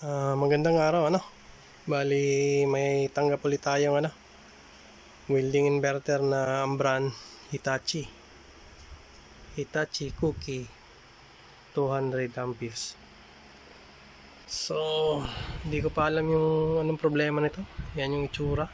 Magandang araw, Bali, may tanggap ulit tayong welding inverter na ang brand Hitachi. Hitachi Cookie 200 amperes. So, hindi ko pa alam yung anong problema nito. Yan yung itsura.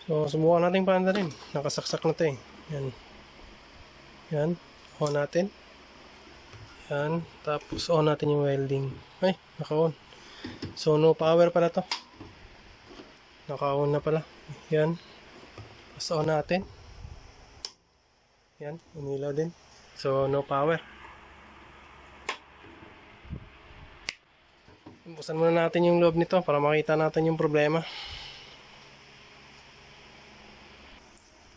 So, subukan natin paanda rin. Nakasaksak na ito eh. Yan. Yan. On natin. Yan. Tapos on natin yung welding. Ay, naka-on. So, no power pala to. Naka-on na pala. Yan. Tapos on natin. Yan. Umilaw din. So, no power. Buksan muna natin yung loob nito para makita natin yung problema.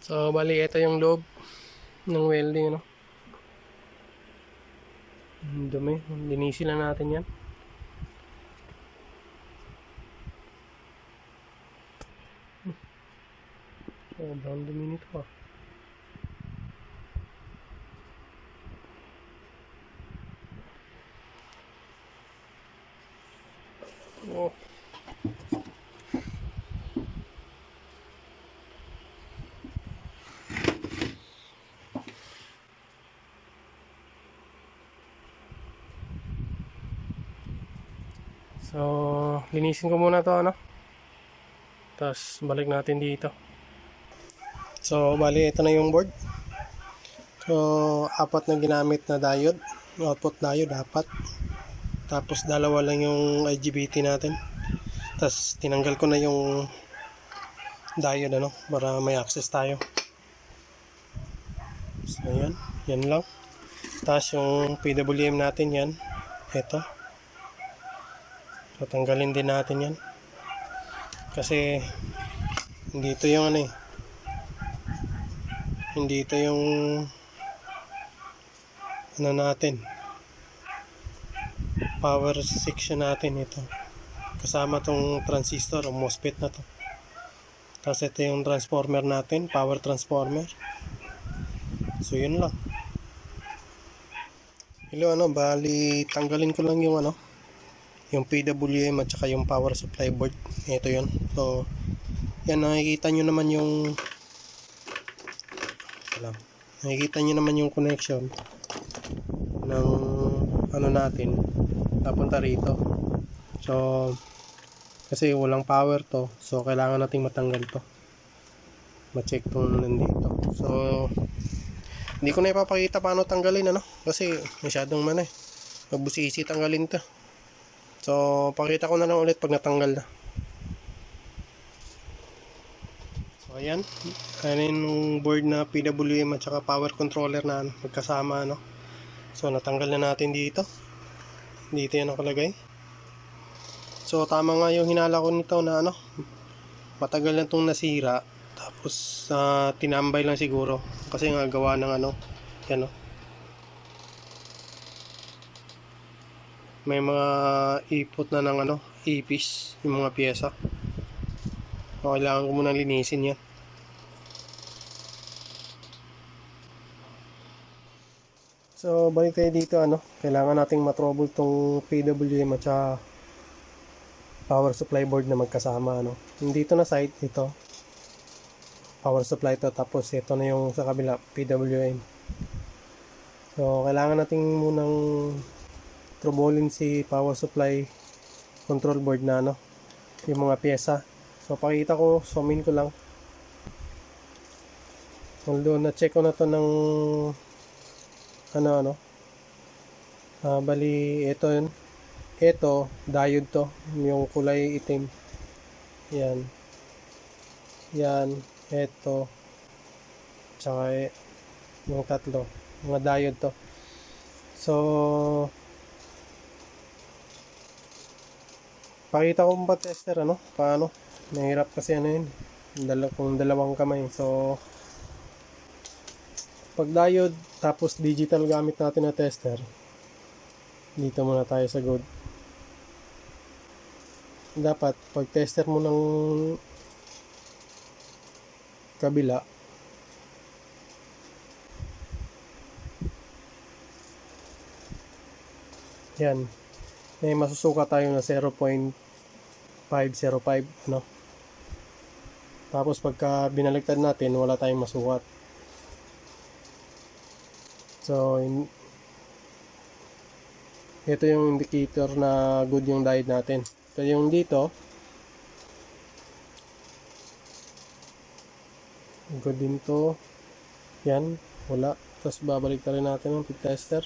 So, bali, ito yung loob ng welding, Dumi. Linisin lang natin yan. Sobrang dumi nito Oh. So, linisin ko muna to, Tapos, balik natin dito. So, bali, ito na yung board. So, 4 na ginamit na diode. Output diode, 4. Tapos, dalawa lang yung IGBT natin. Tapos, tinanggal ko na yung diode, para may access tayo. So, yan. Yan lang. Tapos, yung PWM natin, yan. Ito. So, tanggalin din natin yan. Kasi, hindi ito yung hindi ito yung natin. Power section natin ito. Kasama tong transistor o MOSFET na to. Tapos ito yung transformer natin, power transformer. So, yun lang. Hello, bali, tanggalin ko lang yung yung PWM at saka yung power supply board. Ito yun. So, yan, nakikita nyo naman yung connection ng natin napunta rito. So, kasi walang power to, so kailangan nating matanggal to, ma-check tong nandito. So, hindi ko na ipapakita paano tanggalin, kasi masyadong mabusisi tanggalin to. So, pakita ko na lang ulit pag natanggal na. So, ayan. Ayan yung board na PWM at saka power controller na magkasama, So, natanggal na natin dito. Dito yan nakalagay. So, tama nga yung hinala ko nito na matagal na itong nasira. Tapos, tinambay lang siguro. Kasi nga gawa ng yan, may mga ipot na ng ipis yung mga pyesa. So, kailangan ko muna linisin yan. So, balik tayo dito, kailangan nating matrouble tong PWM at saka power supply board na magkasama, Dito na side, ito power supply to, tapos ito na yung sa kabila, PWM. So, kailangan nating munang troublein si power supply control board na, yung mga pyesa. So, pakita ko, zoom in ko lang. Although, na-check ko na to ng bali, ito yun. Ito, diode to, yung kulay itim. Yan. Yan, ito. Tsaka yung tatlo, mga diode to. So, pakita ko pa tester, paano. Nahirap kasi yun. Kung dalawang kamay. So, pag diode, tapos digital gamit natin na tester, dito muna tayo sa good. Dapat, pag tester mo ng kabila, Yan. May masusukat tayo na 0.505, ano. Tapos pagka binaliktad natin, wala tayong masukat. So, ito yung indicator na good yung diode natin. So, yung dito, good din to. Yan, wala. Tapos babalik na rin natin ng pit tester.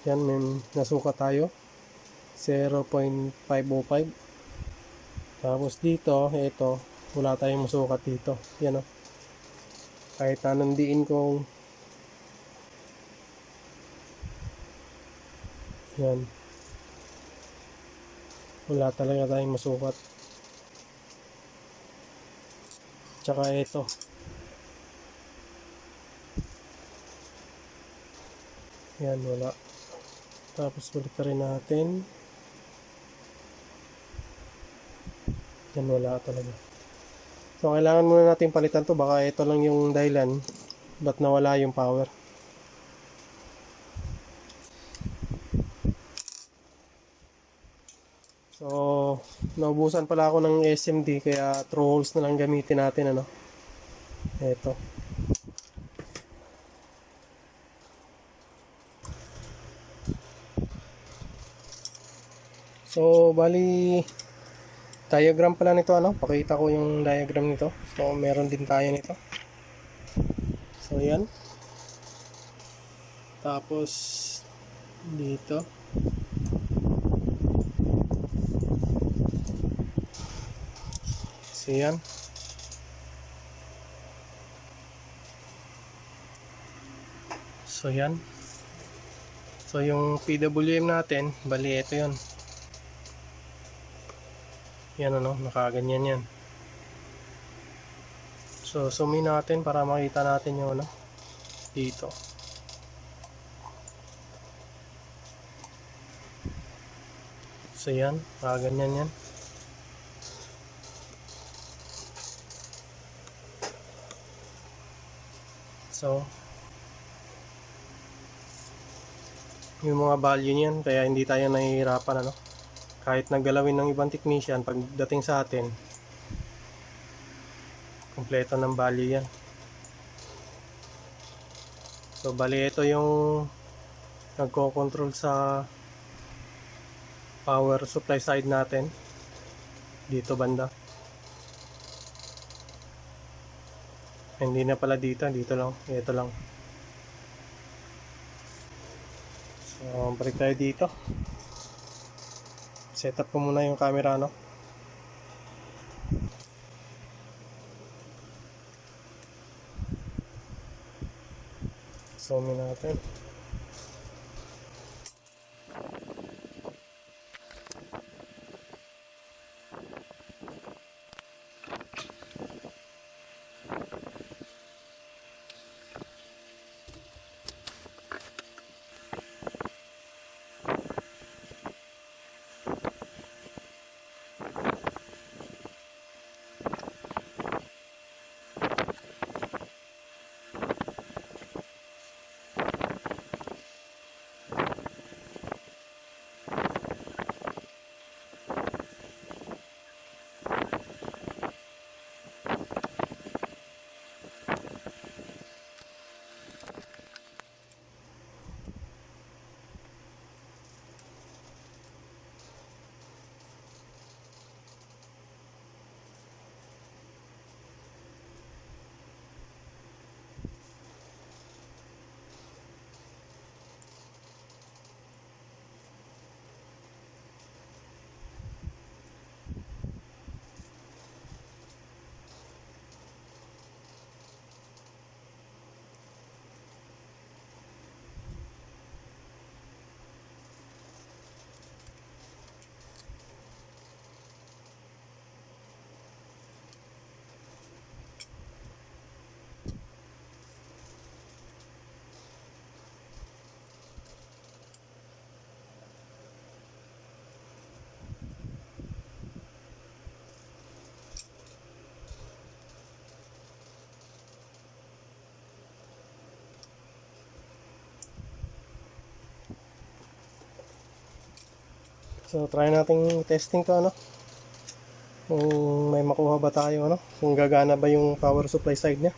Yan, may nasukat tayo. 0.505. Tapos dito, ito, wala tayong masukat dito. Yan o. Kahit nanandiin kong yan. Wala talaga tayong masukat. Tsaka ito. Yan, wala. Tapos balik rin natin. Yan, wala talaga. So, kailangan muna natin palitan to. Baka ito lang yung dahilan ba't nawala yung power. So, naubusan pala ako ng SMD kaya through holes na lang gamitin natin, ano. Ito. So, bali diagram pala nito, ano. Pakita ko yung diagram nito. So, meron din tayo nito. So, yan. Tapos dito. So, yan. So, yan. So, yung PWM natin, bali ito yun. Yan, ano, nakaganyan yan. So, zoom in natin para makita natin yung, ano, dito. So, yan, nakaganyan yan. So, yung mga value niyan, kaya hindi tayo nahihirapan, ano. Kahit naggalawin ng ibang technician, pagdating sa atin, kompleto ng value yan. So, bali ito yung nagko-control sa power supply side natin. Dito banda. Hindi na pala dito, dito lang. Ito lang. So, balik tayo dito. Set up ko muna yung camera, no? Zoom in natin. So try nating testing to ano. Kung may makuha ba tayo ano, kung gagana ba yung power supply side niya.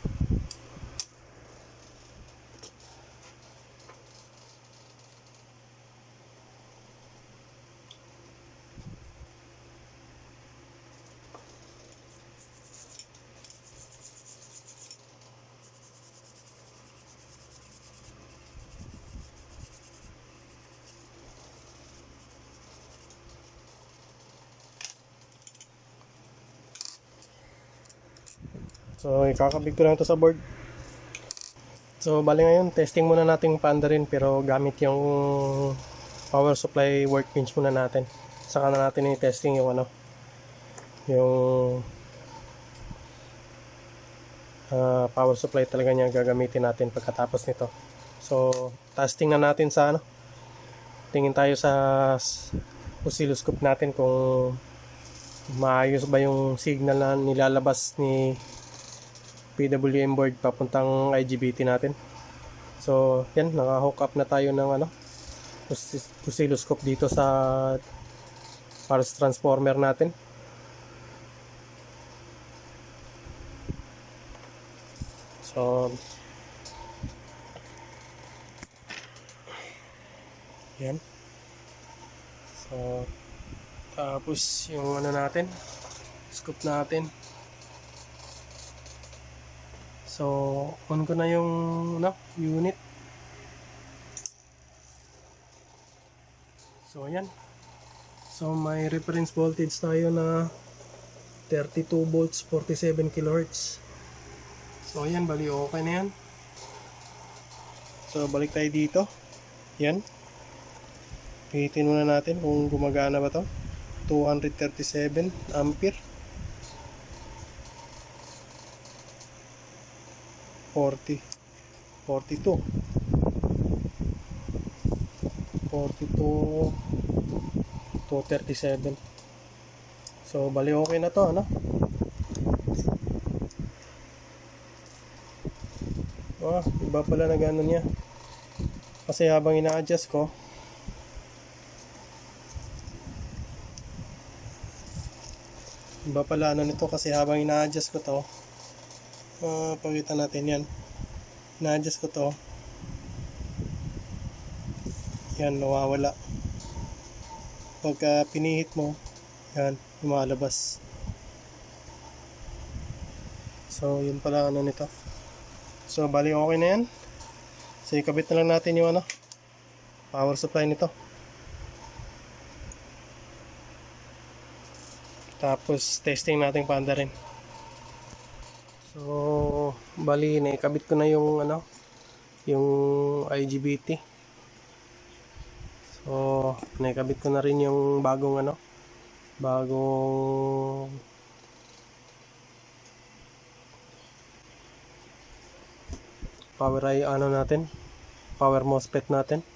So ikakabit ko lang to sa board. So bali ngayon testing muna natin paanda rin, pero gamit yung power supply workbench muna natin. Saka na natin i-testing yung ano, yung power supply talaga niya gagamitin natin pagkatapos nito. So testing na natin sa ano, tingin tayo sa oscilloscope natin kung maayos ba yung signal na nilalabas ni PWM board papuntang IGBT natin. So yan, naka-hook up na tayo ng ano, oscilloscope dito sa pulse transformer natin. So yan. So tapos yung ano natin, scope natin. So on ko na yung ano, unit. So ayan. So may reference voltage tayo na 32 volts 47 kHz. So ayan, bali okay na yan. So balik tayo dito. Yan. Pihitin muna natin kung gumagana ba to. 237 ampere. 42 237. So bali okay na to ano. Iba pala na gano'n niya. Kasi habang ina-adjust ko, iba pala ano nito, kasi habang ina-adjust ko to, pakita natin yan. Ina-adjust ko to, yan, nawawala. Pagka pinihit mo, yan, lumalabas. So yun pala ano nito. So bali okay na yan. So ikabit na lang natin yung ano, power supply nito. Tapos testing natin paanda rin. So bali naikabit ko na yung ano, yung IGBT. So naikabit ko na rin yung bagong ano, bagong power ano natin, power MOSFET natin.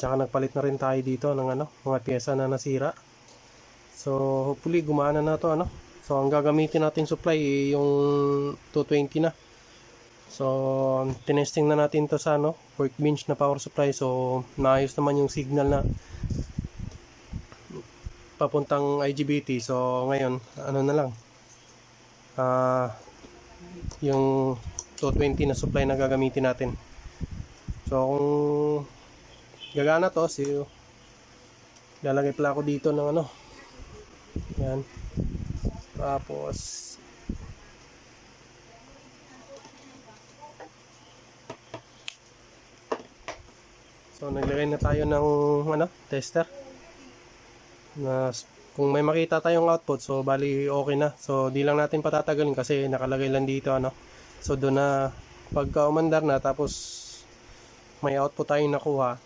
Tsaka nagpalit na rin tayo dito ng ano, mga pyesa na nasira. So hopefully gumana na to ano. So ang gagamitin natin supply yung 220 na. So tinesting na natin to sa ano, workbench na power supply. So naayos naman yung signal na papuntang IGBT. So ngayon ano na lang, yung 220 na supply na gagamitin natin. So kung gagana to, so lalagay pala ako dito ng ano, yan. Tapos so naglagay na tayo ng ano, tester na kung may makita tayong output, so bali okay na. So di lang natin patatagalin kasi nakalagay lang dito ano. So doon na pagka umandar na, tapos may output tayong nakuha,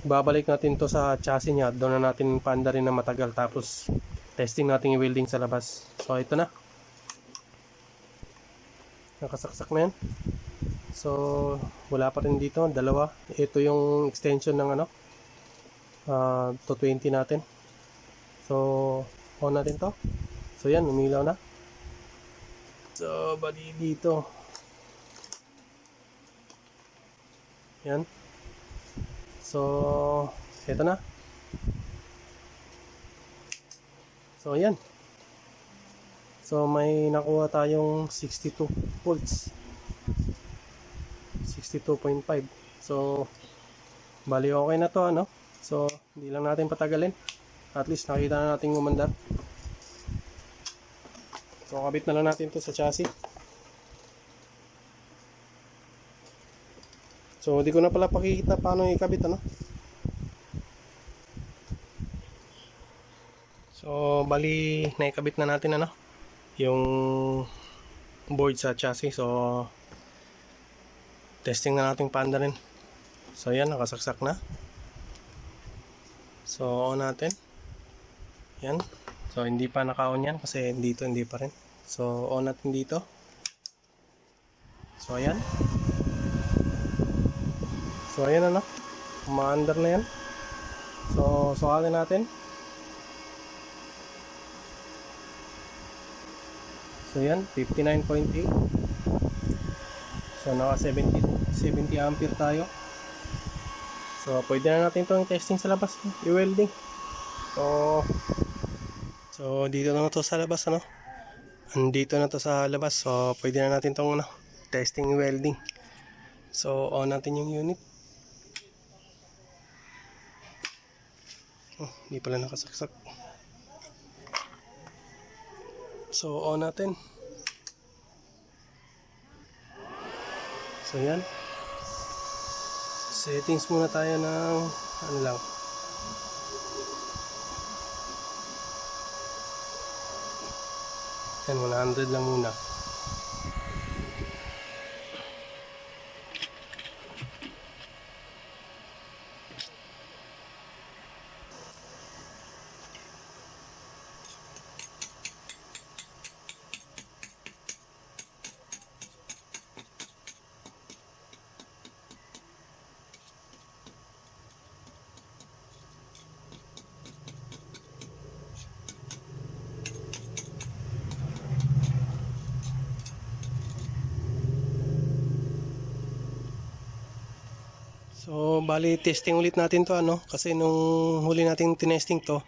babalik natin to sa chassis niya. Doon na natin paanda rin na matagal. Tapos testing natin yung welding sa labas. So ito na, nakasaksak na yan. So wala pa rin dito, dalawa. Ito yung extension ng ano, 220 natin. So on natin to. So yan, umilaw na. So bali dito, yan. So, ito na. So, ayan. So, may nakuha tayong 62 volts. 62.5. So, bali okay na to, ano? So, hindi lang natin patagalin. At least nakita na natin umandar. So, kabit na lang natin to sa chassis. So, di ko na pala pakikita paano ikabit, ano? So, bali naikabit na natin, ano? Yung board sa chassis. So, testing na natin paanda rin. So, yan, nakasaksak na. So, on natin. Yan. So, hindi pa naka-on yan kasi dito hindi pa rin. So, on natin dito. So, ayan. So, ayan, ano? Umaandar na yan. So, sukatin natin. So, yan. 59.8. So, naka 70 ampere tayo. So, pwede na natin itong testing sa labas. I-welding. So, dito na to sa labas, ano? Andito na to sa labas. So, pwede na natin itong, ano, testing welding. So, on natin yung unit. Oh, hindi pala nakasaksak. So, on natin. So, yan. Settings muna tayo ng ano lang. Yan, 100 lang muna. So, bali testing ulit natin to, ano, kasi nung huli natin tinesting to,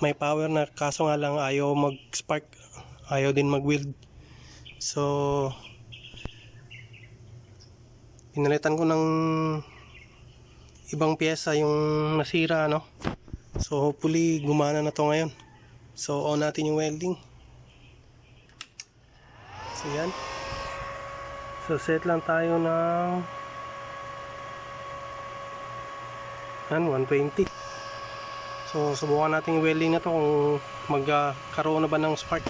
may power na, kaso nga lang ayaw mag-spark, ayaw din mag-weld. So, pinalitan ko ng ibang pyesa yung nasira, ano. So, hopefully gumana na to ngayon. So, on natin yung welding. So, yan. So, set lang tayo ng 120. So, subukan natin yung welding na to kung magkaroon na ba ng spark.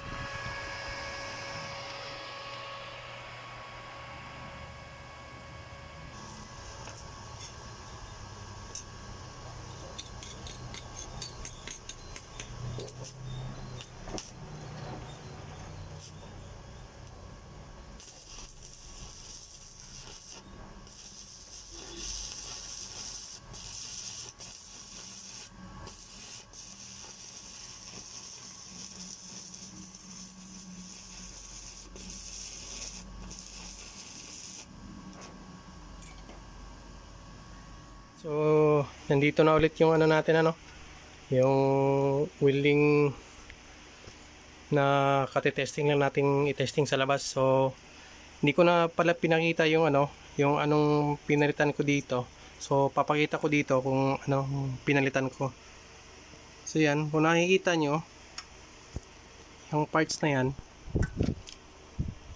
So, nandito na ulit yung ano natin, ano, yung welding na kati-testing lang nating i-testing sa labas. So, hindi ko na pala pinakita yung ano, yung anong pinalitan ko dito. So, papakita ko dito kung ano pinalitan ko. So, yan, kung nakikita nyo yung parts na yan,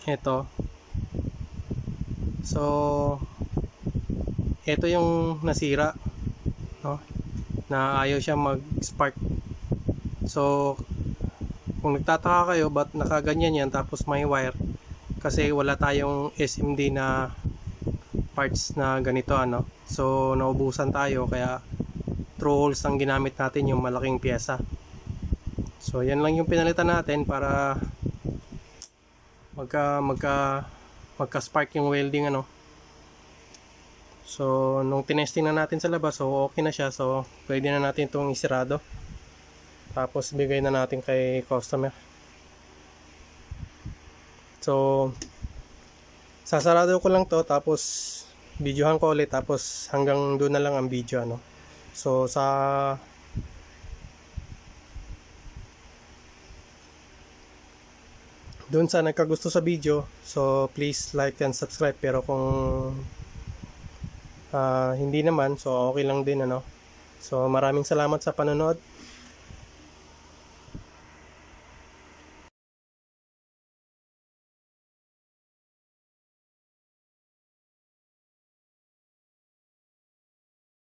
ito. So, ito yung nasira, no? Na ayaw siya mag-spark. So, kung nagtataka kayo ba't nakaganyan yan tapos may wire, kasi wala tayong SMD na parts na ganito, ano. So, naubusan tayo kaya through holes ang ginamit natin, yung malaking pyesa. So, yan lang yung pinalitan natin para magka-spark yung welding, ano. So, nung tinesting na natin sa labas, so okay na siya. So, pwede na natin itong isirado. Tapos, bigay na natin kay customer. So, sasarado ko lang to. Tapos, videohan ko ulit tapos hanggang doon na lang ang video ano. So doon sa nagkagusto sa video, so please like and subscribe, pero kung hindi naman, so okay lang din ano. So maraming salamat sa panonood.